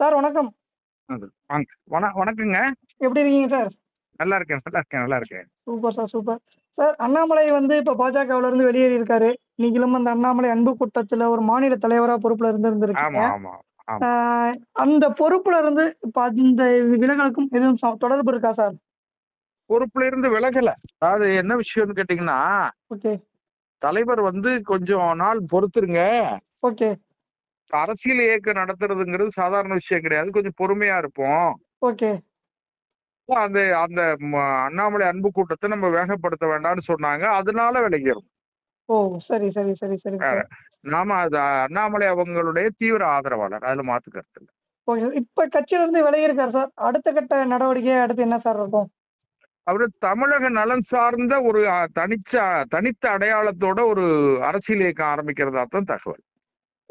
Sir வணக்கம். அது வாங்க. வணக்கங்க. எப்படி இருக்கீங்க சார்? நல்லா இருக்கேன், நல்லா இருக்கேன், நல்லா இருக்கேன். Super sir, super. Sir Annamalai வந்து இப்ப பாஜகவுலருந்து வெளியேறியிருக்காரு. நீங்களும் அந்த அண்ணாமலை அன்பு கூட்டத்துல ஒரு மாநில தலைவரா பொறுப்புல இருந்திருந்திருக்கீங்க. ஆமா, ஆமா, ஆ ஆமா. அந்த பொறுப்புல இருந்து இப்ப அந்த விலகலுக்கும் எதுவும் தொடர்பு இருக்கா சார்? பொறுப்புல இருந்து விலகல. அதாவது என்ன விஷயம்னு கேட்டீங்கன்னா, ஓகே, தலைவர் வந்து கொஞ்சம் நாள் பொறுத்துருங்க. ஓகே, அரசியல் இயக்கம் நடத்துறதுங்கிறது சாதாரண விஷயம் கிடையாது. கொஞ்சம் பொறுமையா இருப்போம். ஓகே. அந்த அந்த அண்ணாமலை அன்பு கூட்டத்த நம்ம வேகப்படுத்த வேண்டாம்னு சொன்னாங்க. அதனால விலகிறோம். ஓ! சரி, சரி, சரி, சரிங்க வேற. சார். நாம அது அண்ணாமலை அவங்களுடைய தீவிர ஆதரவாளர். அதுல மாத்து கருத்து இல்ல. ஓகே. இப்ப கட்சியிலருந்து விலகியிருக்காரு சார். அடுத்த கட்ட நடவடிக்கை அடுத்து என்ன சார் இருக்கும்? அவரு தமிழக நலன் சார்ந்த ஒரு தனித்த அடையாளத்தோட ஒரு அரசியல் இயக்கம் ஆரம்பிக்கிறதா தான் தகவல்.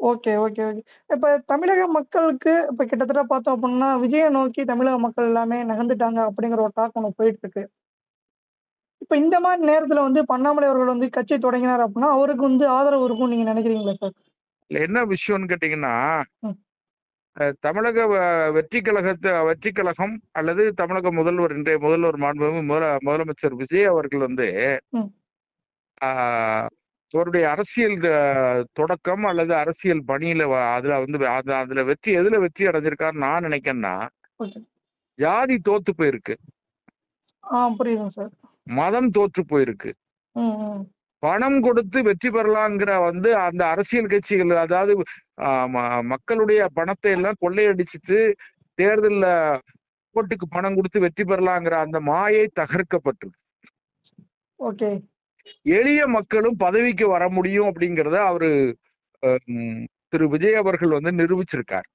Okay, okay, okay. இப்ப தமிழக மக்களுக்கு இப்ப கிட்டத்தட்ட பார்த்தோம் அப்டின்னா, விஜய நோக்கி தமிழக மக்கள் எல்லாமே நகர்ந்துட்டாங்க அப்படிங்கிற ஒரு டாக் ஒண்ணு போயிட்டு இருக்கு. இப்ப இந்த மாரி நேரத்துல வந்து இப்ப அண்ணாமலை அவர்கள் வந்து கட்சி தொடங்கினார் அப்டின்னா, அவருக்கு வந்து ஆதரவு இருக்கும்னு நீங்க நினைக்கிறீங்களா சார்? இல்ல என்ன விஷயம்னு கேட்டீங்கன்னா, ம், தமிழக வெற்றி கழகம் அல்லது தமிழக முதல்வர் இன்றைய முதல்வர் மாண்புமிகு முதலமைச்சர் விஜய் அவர்கள் வந்து ம். ஆ, அவருடைய அரசியல் தொடக்கம் அல்லது அரசியல் பணியில அதுல வந்து அதுல எதுல வெற்றி அடைஞ்சிருக்காருன்னு நான் நினைக்கிறேன்னா, ஓகே. ஜாதி தோத்து போயிருக்கு, புரியுதுங்க சார். மதம் தோற்று போயிருக்கு. ம், ம். பணம் கொடுத்து வெற்றி பெறலாங்கிற வந்து அந்த அரசியல் கட்சிகள், அதாவது மக்களுடைய பணத்தை எல்லாம் கொள்ளையடிச்சிட்டு தேர்தல்ல ஓட்டுக்கு பணம் கொடுத்து வெற்றி பெறலாங்கிற அந்த மாயை தகர்க்கப்பட்டு ஓகே. எளிய மக்களும் பதவிக்கு வர முடியும் அப்படிங்கிறத அவரு திரு விஜய் அவர்கள் வந்து நிரூபிச்சிருக்கார்.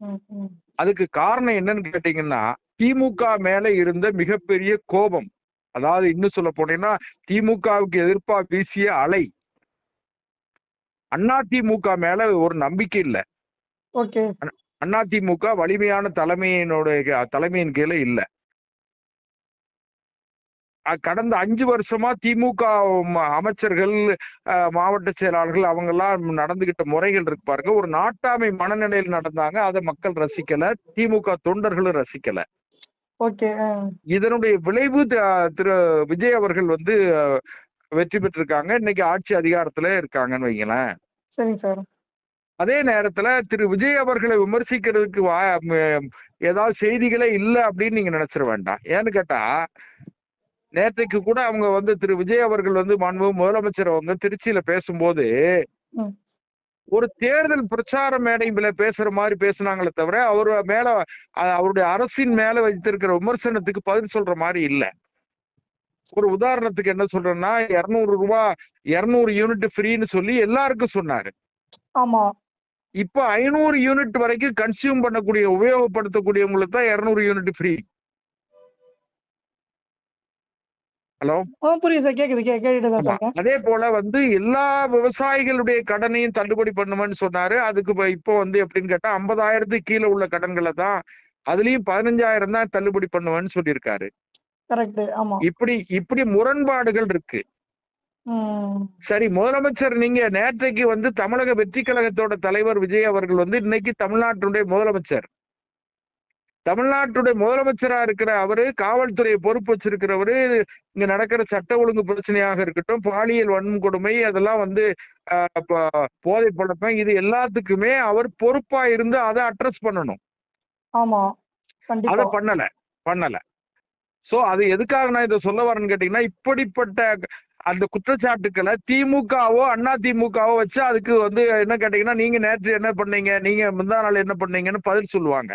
ம், ம். அதுக்கு காரணம் என்னன்னு கேட்டீங்கன்னா, திமுக மேல இருந்த மிகப்பெரிய கோபம். அதாவது இன்னும் சொல்ல போனீங்கன்னா, திமுகவுக்கு எதிர்ப்பா வீசிய அலை அதிமுக மேல ஒரு நம்பிக்கை இல்ல. ஓகே. அதிமுக வலிமையான தலைமையின் கீழே இல்ல. கடந்த 5 வருஷமா திமுக அமைச்சர்கள், மாவட்ட செயலாளர்கள் அவங்க எல்லாம் நடந்துகிட்ட முறைகள் இருக்கு பாருங்க. ஒரு நாட்டாமை மனநிலையில் நடந்தாங்க. அதை மக்கள் ரசிக்கல. திமுக தொண்டர்களும் ரசிக்கல. ஓகே. இதனுடைய விளைவு திரு விஜய் அவர்கள் வந்து வெற்றி பெற்றிருக்காங்க. இன்னைக்கு ஆட்சி அதிகாரத்துல இருக்காங்கன்னு வைங்களேன். சரிங்க சார். அதே நேரத்துல திரு விஜய் அவர்களை விமர்சிக்கிறதுக்கு ஏதாவது செய்திகளே இல்ல அப்படின்னு நீங்க நினைச்சிட வேண்டாம். ஏன்னு கேட்டா, நேற்றைக்கு கூட அவங்க வந்து திரு விஜய் அவர்கள் வந்து மாண்புமிகு முதலமைச்சர் அவங்க திருச்சியில பேசும்போது ம். ஒரு தேர்தல் பிரச்சார மேடையில பேசுற மாதிரி பேசுனாங்களே தவிர, அவருடைய அரசின் மேல வைத்திருக்கிற விமர்சனத்துக்கு பதில் சொல்ற மாதிரி இல்ல. ஒரு உதாரணத்துக்கு என்ன சொல்றேன்னா, ரூபாய் 200 யூனிட் ஃப்ரீன்னு சொல்லி எல்லாருக்கும் சொன்னாரு. ஆமா. இப்ப 500 யூனிட் வரைக்கும் கன்சியூம் பண்ணக்கூடிய உபயோகப்படுத்தக்கூடியவங்களுக்கு தான் 200 யூனிட் ஃப்ரீ. ஹலோ. புரியுது சார். கேக்குது. கேட்டுட்டு தான் ஆமா. இருக்கேன். அதே போல வந்து எல்லா விவசாயிகளுடைய கடனையும் தள்ளுபடி பண்ணுவேன்னு சொன்னாரு. அதுக்கு இப்போ வந்து எப்படின்னு கேட்டா 50,000க்கு கீழே உள்ள கடன்களை தான், அதுலயும் 15,000 தான் தள்ளுபடி பண்ணுவேன்னு சொல்லியிருக்காரு. கரெக்ட். ஆமா. இப்படி இப்படி முரண்பாடுகள் இருக்கு. ம். சரி, முதலமைச்சர் நீங்க நேற்றைக்கு வந்து தமிழக வெற்றி கழகத்தோட தலைவர் விஜய் அவர்கள் வந்து இன்னைக்கு தமிழ்நாட்டுடைய முதலமைச்சர். தமிழ்நாட்டுடைய முதலமைச்சரா இருக்கிற அவரு, காவல்துறையை பொறுப்பு வச்சிருக்கிறவரு, இங்க நடக்கிற சட்ட ஒழுங்கு பிரச்சனையாக இருக்கட்டும், பாலியல் வன்கொடுமை, அதெல்லாம் வந்து போதை பழக்கம், இது எல்லாத்துக்குமே அவர் பொறுப்பா இருந்து அதை அட்ரஸ் பண்ணணும். ஆமா. அதை கண்டிப்பா. பண்ணல. சோ அது எதுக்காக நான் இதை சொல்ல வரேன்னு கேட்டீங்கன்னா, இப்படிப்பட்ட அந்த குற்றச்சாட்டுக்களை திமுகவோ அதிமுகவோ வச்சு அதுக்கு வந்து என்ன கேட்டீங்கன்னா, நீங்க நேற்று என்ன பண்ணீங்க, நீங்க முந்தா நாள் என்ன பண்ணீங்கன்னு பதில் சொல்லுவாங்க.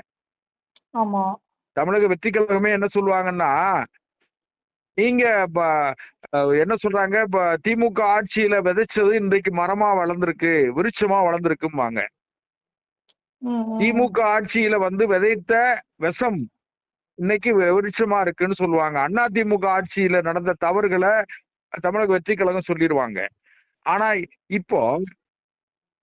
ஆமா. தமிழக வெற்றி கழகமே என்ன சொல்லுவாங்கன்னா, நீங்க என்ன சொல்றாங்க, இப்ப திமுக ஆட்சியில விதைச்சது இன்றைக்கு மரமா வளர்ந்திருக்கு, விருட்சமா வளர்ந்திருக்கும்பாங்க. ம், ம். திமுக ஆட்சியில வந்து விதைத்த விஷம் இன்னைக்கு விருட்சமா இருக்குன்னு சொல்லுவாங்க. அதிமுக ஆட்சியில நடந்த தவறுகளை தமிழக வெற்றி கழகம் சொல்லிடுவாங்க. ஆனா இப்போ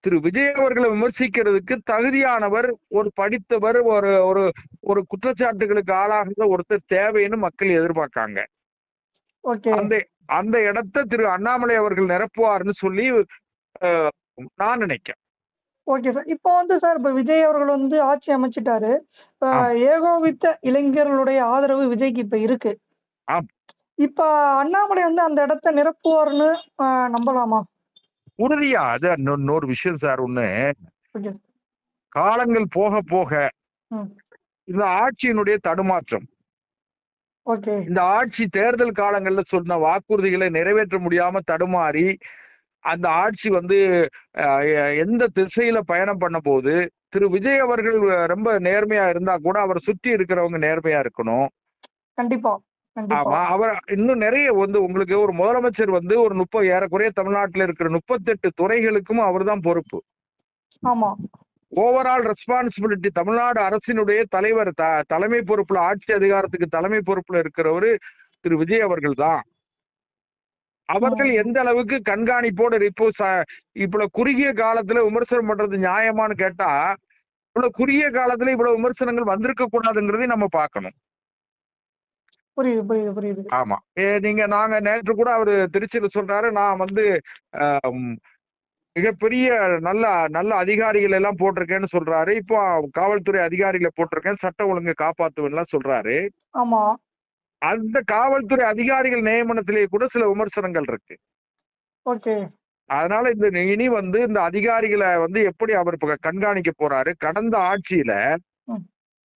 திரு விஜய் அவர்களை விமர்சிக்கிறதுக்கு தகுதியானவர், ஒரு படித்தவர், ஒரு ஒரு ஒரு குற்றச்சாட்டுகளுக்கு ஆளாகிற ஒருத்தர் தேவைன்னு மக்கள் எதிர்பார்க்காங்க. ஓகே. அந்த அந்த இடத்தை திரு அண்ணாமலை அவர்கள் நிரப்புவார்னு சொல்லி நான் நினைக்கிறேன். Okay sir. இப்போ வந்து சார் இப்ப விஜய் அவர்கள் வந்து ஆட்சி அமைச்சுட்டாரு. இப்ப ஆம் ஏகோபித்த இளைஞர்களுடைய ஆதரவு விஜய்க்கு இப்ப இருக்கு. ஆம் இப்ப அண்ணாமலை வந்து அந்த இடத்த நிரப்புவார்ன்னு அ நம்பலாமா? உறுதியா அது இன்னொரு விஷயம் சார் ஒண்ணு. ஓகே. காலங்கள் போக போக ம். இந்த ஆட்சியினுடைய தடுமாற்றம், ஓகே. இந்த ஆட்சி தேர்தல் காலங்கள்ல சொன்ன வாக்குறுதிகளை நிறைவேற்ற முடியாம தடுமாறி அந்த ஆட்சி வந்து எந்த திசையில பயணம் பண்ண போது, திரு விஜய் அவர்கள் ரொம்ப நேர்மையா இருந்தா கூட அவரை சுற்றி இருக்கிறவங்க நேர்மையா இருக்கணும். கண்டிப்பா, கண்டிப்பா. ஆமா. அவர் இன்னும் நிறைய வந்து உங்களுக்கு ஒரு முதலமைச்சர் வந்து ஒரு 30 ஏறக்குறைய தமிழ்நாட்டில் இருக்கிற 38 துறைகளுக்கும் அவர்தான் பொறுப்பு. ஆமா. ஓவரால் ரெஸ்பான்சிபிலிட்டி தமிழ்நாடு அரசினுடைய தலைவர் தலைமை பொறுப்புல ஆட்சி அதிகாரத்துக்கு தலைமை பொறுப்புல இருக்கிறவரு திரு விஜய் அவர்கள் தான். அவர்கள் ம். எந்த அளவுக்கு கண்காணிப்போடு இப்போ இவ்வளவு குறுகிய காலத்துல விமர்சனம் பண்றது நியாயமான்னு கேட்டா, இவ்வளவு குறுகிய காலத்துல இவ்வளவு விமர்சனங்கள் வந்திருக்க கூடாதுங்கிறதையும் நம்ம பார்க்கணும். புரியுது, புரியுது, புரியுது. ஆமா. நாங்க நேற்று கூட அவரு திருச்சியில சொல்றாரு, நான் வந்து ஆம், மிகப்பெரிய நல்ல நல்ல அதிகாரிகள் எல்லாம் போட்டிருக்கேன்னு சொல்றாரு. இப்போ காவல்துறை அதிகாரிகளை போட்டிருக்கேன், சட்ட ஒழுங்கை காப்பாத்துவேன்லாம் சொல்றாரு. ஆமா. அந்த காவல்துறை அதிகாரிகள் நியமனத்திலேயே கூட சில விமர்சனங்கள் இருக்கு. ஓகே. அதனால இனி வந்து இந்த அதிகாரிகளை வந்து எப்படி அவர் கண்காணிக்க போறாரு? கடந்த ஆட்சியில ம்.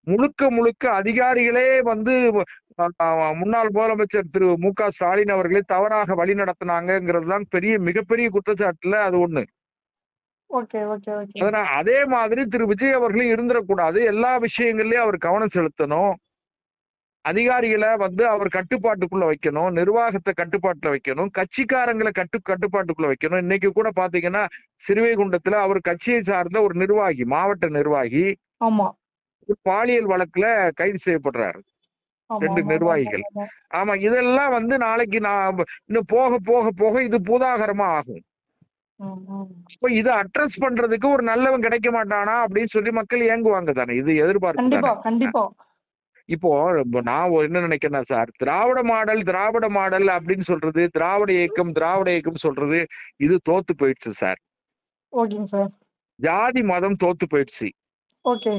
முழுக்க முழுக்க அதிகாரிகளே வந்து முன்னாள் முதலமைச்சர் திரு மு.க. ஸ்டாலின் அவர்களே தவறாக வழி நடத்தினாங்கிறது தான் மிகப்பெரிய குற்றச்சாட்டுல அது ஒண்ணு. Okay, okay, okay. அதனால அதே மாதிரி திரு விஜய் அவர்களும் இருந்துடக்கூடாது. எல்லா விஷயங்கள்லயும் அவர் கவனம் செலுத்தணும். அதிகாரிகளை வந்து அவர் கட்டுப்பாட்டுக்குள்ள வைக்கணும், நிர்வாகத்தை கட்டுப்பாட்டுல வைக்கணும், கட்சிக்காரங்களை கட்டுப்பாட்டுக்குள்ள வைக்கணும். இன்னைக்கு கூட பாத்தீங்கன்னா சிறுவைகுண்டத்துல அவர் கட்சியை சார்ந்த ஒரு நிர்வாகி, மாவட்ட நிர்வாகி ஆமா. பாலியல் வழக்குல கைது செய்யப்படுறாரு. ஆமா, 2 ஆமா, ஆமா, நிர்வாகிகள். ஆமா. ஆமா, இதெல்லாம் வந்து நாளைக்கு நான் இன்னும் போக போக போக இது பூதாகரமா ஆகும். ம், ம். இப்ப இதை அட்ரஸ் பண்றதுக்கு ஒரு நல்லவன் கிடைக்க மாட்டானா அப்படின்னு சொல்லி மக்கள் ஏங்குவாங்க தானே. இது எதிர்பார்ப்பு கண்டிப்பா, தானே. கண்டிப்பா. இப்போ நான் என்ன நினைக்கிறேன்னா சார், திராவிட மாடல் அப்படின்னு சொல்றது, திராவிட இயக்கம் சொல்றது, இது தோத்து போயிடுச்சு சார். ஓகேங்க சார். ஜாதி மதம் தோத்து போயிடுச்சு. ஓகே.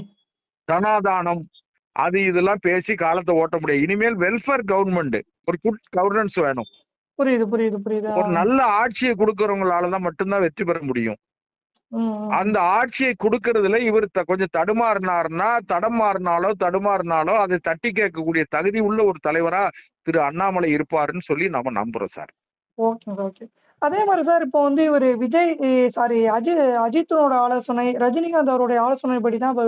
சனாதானம் அது இதெல்லாம் பேசி காலத்தை ஓட்ட முடியாது. இனிமேல் வெல்ஃபேர் கவர்மெண்ட், ஒரு குட் கவர்னன்ஸ் வேணும். புரியுது, புரியுது, புரியுது. ஒரு நல்ல ஆட்சியை கொடுக்கறவங்களால தான் மட்டும்தான் வெற்றி பெற முடியும். ம், ம். அந்த ஆட்சியை கொடுக்கறதுல இவர் கொஞ்சம் தடுமாறினாலோ அதை தட்டி கேட்கக்கூடிய தகுதி உள்ள ஒரு தலைவரா திரு அண்ணாமலை இருப்பாருன்னு சொல்லி நம்ம நம்புறோம் சார். Okay, okay. அதே மாரி சார் இப்போ வந்து இவரு விஜய் சாரி அஜித்தோட ஆலோசனை, ரஜினிகாந்த் அவருடைய ஆலோசனைப்படி தான் இப்ப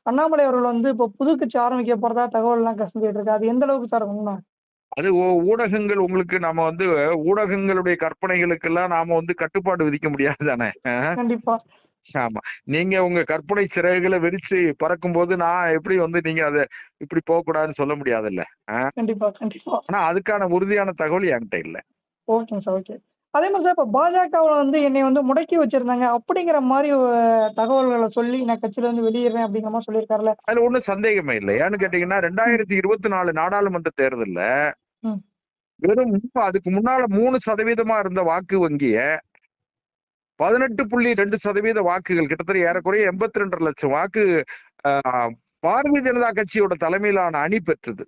அண்ணாமலை அவர்கள் வந்து இப்போ புது கட்சி ஆரம்பிக்க போறதா தகவல்லாம் கசிஞ்சுட்டு இருக்கு. அது எந்த அளவுக்கு சார் உண்மை? அது ஊடகங்கள் உங்களுக்கு நம்ம வந்து ஊடகங்களுடைய கற்பனைகளுக்கெல்லாம் நாம வந்து கட்டுப்பாடு விதிக்க முடியாது தானே. கண்டிப்பா. ஆமா. நீங்க உங்க கற்பனை சிறகுகளை விரிச்சு பறக்கும்போது நான் எப்படி வந்து நீங்க அதை இப்படி போகக்கூடாதுன்னு சொல்ல முடியாதுல்ல. கண்டிப்பா, கண்டிப்பா. ஆனா அதுக்கான உறுதியான தகவல் என்கிட்ட இல்ல. ஓகேங்க சார், ஓகே. அதே மாரி சார் இப்ப பாஜகவுல வந்து என்னைய வந்து முடக்கி வச்சிருந்தாங்க அப்படிங்கிற மாரி தகவல்கள சொல்லி நான் கட்சியில இருந்து வெளியேறேன் அப்படிங்கிற மாரி சொல்லியிருக்காருல்ல. அதுல ஒண்ணும் சந்தேகமே இல்லை. ஏன்னு கேட்டீங்கன்னா 2024 நாடாளுமன்ற தேர்தல்ல ம். வெறும் அதுக்கு முன்னால 3% இருந்த வாக்கு வங்கிய 18.2% வாக்குகள், கிட்டத்தட்ட ஏறக்குறைய 82 லட்சம் வாக்கு பாரதிய ஜனதா கட்சியோட தலைமையிலான அணி பெற்றது.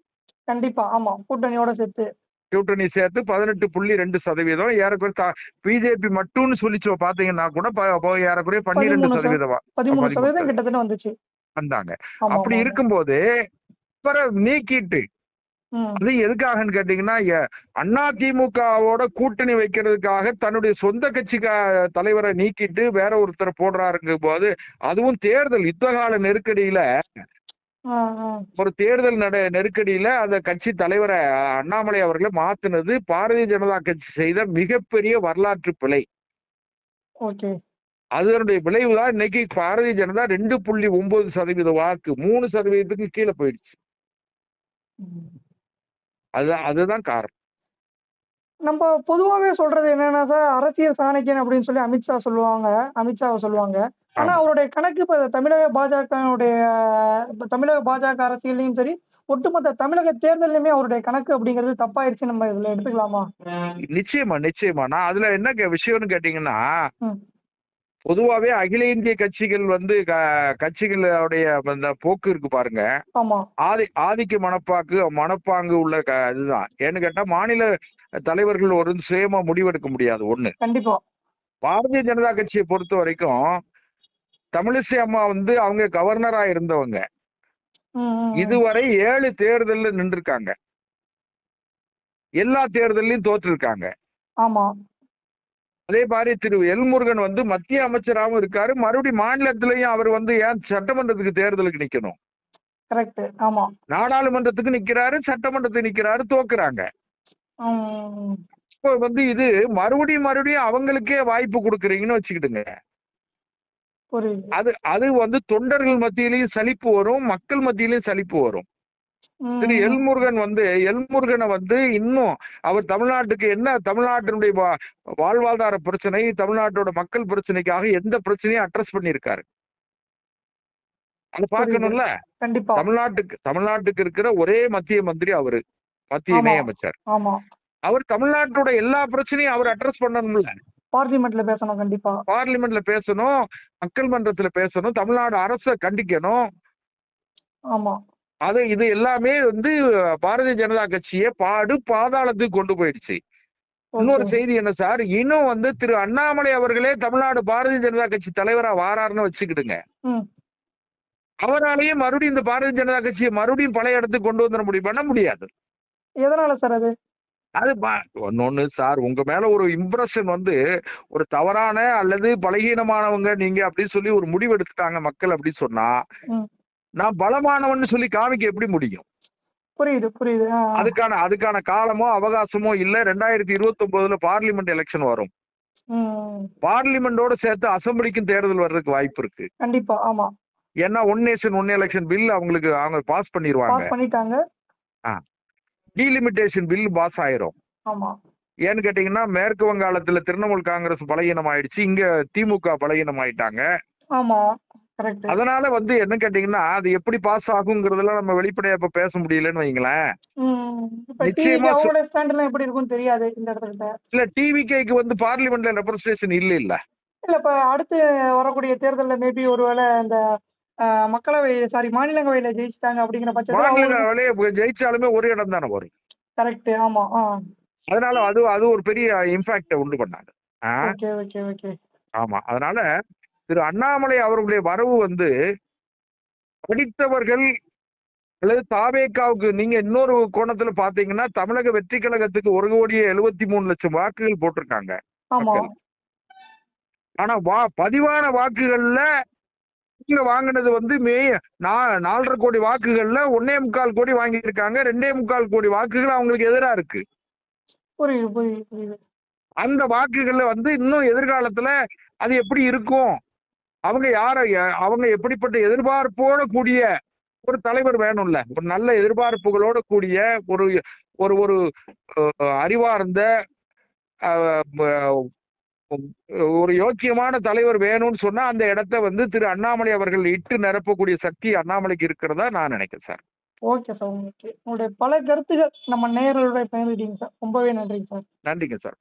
கண்டிப்பா. ஆமா. கூட்டணியோட சேர்த்து. கூட்டணி சேர்த்து 18.2%, ஏறக்குறைய பிஜேபி மட்டும்னு சொல்லிச்சு பாத்தீங்கன்னா கூட ஏறக்குறைய 12% 13% கிட்டத்தட்ட வந்துச்சு. வந்தாங்க. ஆமா, அப்படி ஆமா, ஆமா. இருக்கும்போது நீக்கிட்டு ம். அது எதுக்காகன்னு கேட்டீங்கன்னா அதிமுகவோட கூட்டணி வைக்கிறதுக்காக தன்னுடைய சொந்த கட்சி தலைவரை நீக்கிட்டு வேற ஒருத்தரை போடுறாருங்க போது, அதுவும் தேர்தல் யுத்தகால நெருக்கடியில, ஆ, ஆ. ஒரு தேர்தல் நெருக்கடியில அந்த கட்சி தலைவரை அண்ணாமலை அவர்களை மாத்துனது பாரதிய ஜனதா கட்சி செய்த மிகப்பெரிய வரலாற்று பிழை. ஓகே. அதனுடைய விளைவுதான் இன்னைக்கு பாரதிய ஜனதா 2.9% வாக்கு 3%க்கு கீழே போயிடுச்சு. ம். அதுதான் காரணம். நம்ம பொதுவாவே சொல்றது என்னன்னா சார், அரசியல் சாணக்கியன் அப்படின்னு சொல்லி அமித்ஷாவ சொல்லுவாங்க. ஆனா ஆமா. அவருடைய கணக்கு இப்ப தமிழக பாஜக அரசியல்லயும் சரி, ஒட்டுமொத்த தமிழக தேர்தல்லையுமே அவருடைய கணக்கு அப்படிங்கிறது தப்பாயிருச்சு நம்ம இதுல எடுத்துக்கலாமா? நிச்சயமா. நான் அதுல என்ன விஷயம்னு கேட்டீங்கன்னா, ம். பொதுவாவே அகில இந்திய கட்சிகள் வந்து கட்சிகளுடைய அந்த போக்கு இருக்கு பாருங்க. ஆமா. ஆதிக்க மனப்பாங்கு உள்ள இதுதான். ஏன்னு கேட்டா மாநில தலைவர்கள் ஒரு சுயமா முடிவெடுக்க முடியாது ஒண்ணு. கண்டிப்பா. பாரதிய ஜனதா கட்சியை பொறுத்த வரைக்கும் தமிழிசை அம்மா வந்து அவங்க கவர்னரா இருந்தவங்க. இதுவரை 7 தேர்தல்ல நின்றுருக்காங்க. எல்லா தேர்தலையும் தோற்றிருக்காங்க. ஆமா. அதே மாதிரி திரு எல் முருகன் வந்து மத்திய அமைச்சராகவும் இருக்காரு. மறுபடியும் மாநிலத்திலையும் அவர் வந்து ஏன் சட்டமன்றத்துக்கு தேர்தலுக்கு நிக்கணும்? கரெக்ட். ஆமா. நாடாளுமன்றத்துக்கு நிக்கிறாரு, சட்டமன்றத்துக்கு நிக்கிறாரு, தோக்குறாங்க. இப்போ வந்து இது மறுபடியும் அவங்களுக்கே வாய்ப்பு கொடுக்குறீங்கன்னு வச்சுக்கிடுங்க. அது வந்து தொண்டர்கள் மத்தியிலையும் சலிப்பு வரும், மக்கள் மத்தியிலையும் சலிப்பு வரும். திரு எல்முருகனை வந்து இன்னும் அவர் தமிழ்நாட்டுக்கு என்ன தமிழ்நாட்டினுடைய வாழ்வாதார பிரச்சனை, தமிழ்நாட்டோட மக்கள் பிரச்சனைக்காக எந்த பிரச்சனையும் அட்ரஸ் பண்ணியிருக்காரு. அது பார்க்கணும்ல. கண்டிப்பா. தமிழ்நாட்டுக்கு இருக்கிற ஒரே மத்திய மந்திரி அவரு, மத்திய இணையமைச்சர். அவர் தமிழ்நாட்டோட எல்லா பிரச்சனையும் அவர் அட்ரஸ் பண்ணணும்ல. பார்லிமெண்ட்ல பேசணும். கண்டிப்பா பார்லிமெண்ட்ல பேசணும், மக்கள் மன்றத்துல பேசணும், தமிழ்நாடு அரசை கண்டிக்கணும். ஆமா. இது எல்லாமே வந்து பாரதிய ஜனதா கட்சியை பாதாளத்துக்கு கொண்டு போயிடுச்சு. இன்னொரு செய்தி என்ன சார், இன்னும் வந்து திரு அண்ணாமலை அவர்களே தமிழ்நாடு பாரதிய ஜனதா கட்சி தலைவரா வாராருன்னு வச்சுக்கிடுங்க. அவராலேயே மறுபடியும் இந்த பாரதிய ஜனதா கட்சியை மறுபடியும் பழைய இடத்துக்கு கொண்டு வந்துட பண்ண முடியாது. எதனால சார்? அது ஒன்னொன்னு சார், உங்க மேல ஒரு இம்ப்ரெஷன் வந்து ஒரு தவறான அல்லது பலகீனமானவங்க நீங்க அப்படின்னு சொல்லி ஒரு முடிவு எடுத்துட்டாங்க மக்கள் அப்படின்னு சொன்னா, நான் பலமானவன் சொல்லி காமிக்க எப்படி முடியும்? புரியுது. அதுக்கான காலமோ அவகாசமோ இல்ல. 2029 பார்லிமெண்ட் எலெக்ஷன் வரும். பார்லிமெண்டோட சேர்த்து அசம்பிளிக்கும் தேர்தல் வர்றதுக்கு வாய்ப்பு இருக்கு. கண்டிப்பா. ஆமா. ஏன்னா one nation one election bill அவங்க பாஸ் பண்ணிட்டாங்க. டீலிமிட்டேஷன் பில் பாஸ் ஆயிரும். ஆமா. ஏன்னு கேட்டீங்கன்னா மேற்கு வங்காளத்துல திரிணாமுல் காங்கிரஸ் பலகீனம் ஆயிடுச்சு, இங்க திமுக பலகீனம் ஆயிட்டாங்க. ஆமா. அதனால வந்து என்ன கேட்டீங்கன்னா அது எப்படி பாஸ் ஆகுங்கிறதுல நம்ம வெளிப்படையா இப்ப பேச முடியலன்னு வைங்களேன். நிச்சயமா எப்படி இருக்கும் தெரியாது இந்த இடத்துல. இல்ல டிவிகேக்கு வந்து பார்லிமெண்ட்ல ரெப்ரசன்டேஷன் இல்ல. இப்ப அடுத்து வரக்கூடிய தேர்தல்ல மேபி ஒருவேளை இந்த மாநிலங்களவையில ஜெயிச்சிட்டாங்க அப்படிங்கிற பட்சத்துல மாநிலங்களவையில ஜெயிச்சாலுமே ஒரு இடம் தானே வரும். கரெக்ட். ஆமா. அதனால அது ஒரு பெரிய இம்பாக்ட உண்டு பண்ணாங்க. ஆமா. அதனால திரு அண்ணாமலை அவர்களுடைய வரவு வந்து படித்தவர்கள் அல்லது தாவேக்காவுக்கு, நீங்க இன்னொரு கோணத்துல பாத்தீங்கன்னா தமிழக வெற்றி கழகத்துக்கு 1,73,00,000 வாக்குகள் போட்டிருக்காங்க. ஆனா பதிவான வாக்குகள்ல வாங்கினது வந்து 4.5 கோடி வாக்குகள்ல 1.25 கோடி வாங்கியிருக்காங்க. 2.25 கோடி வாக்குகள் அவங்களுக்கு எதிரா இருக்கு. புரியுது. அந்த வாக்குகள்ல வந்து இன்னும் எதிர்காலத்துல அது எப்படி இருக்கும், அவங்க எப்படிப்பட்ட எதிர்பார்ப்போட கூடிய ஒரு தலைவர் வேணும்ல. ஒரு நல்ல எதிர்பார்ப்புகளோட கூடிய ஒரு அறிவார்ந்த ஒரு யோக்கியமான தலைவர் வேணும்னு சொன்னா அந்த இடத்த வந்து திரு அண்ணாமலை அவர்கள் இட்டு நிரப்பக்கூடிய சக்தி அண்ணாமலைக்கு இருக்கிறதா நான் நினைக்கிறேன் சார். Okay sir. உங்களுடைய பல கருத்துகள் நம்ம நேயர்களோட பகிர்ந்துட்டீங்க சார். ரொம்பவே நன்றிங்க சார். நன்றிங்க சார்.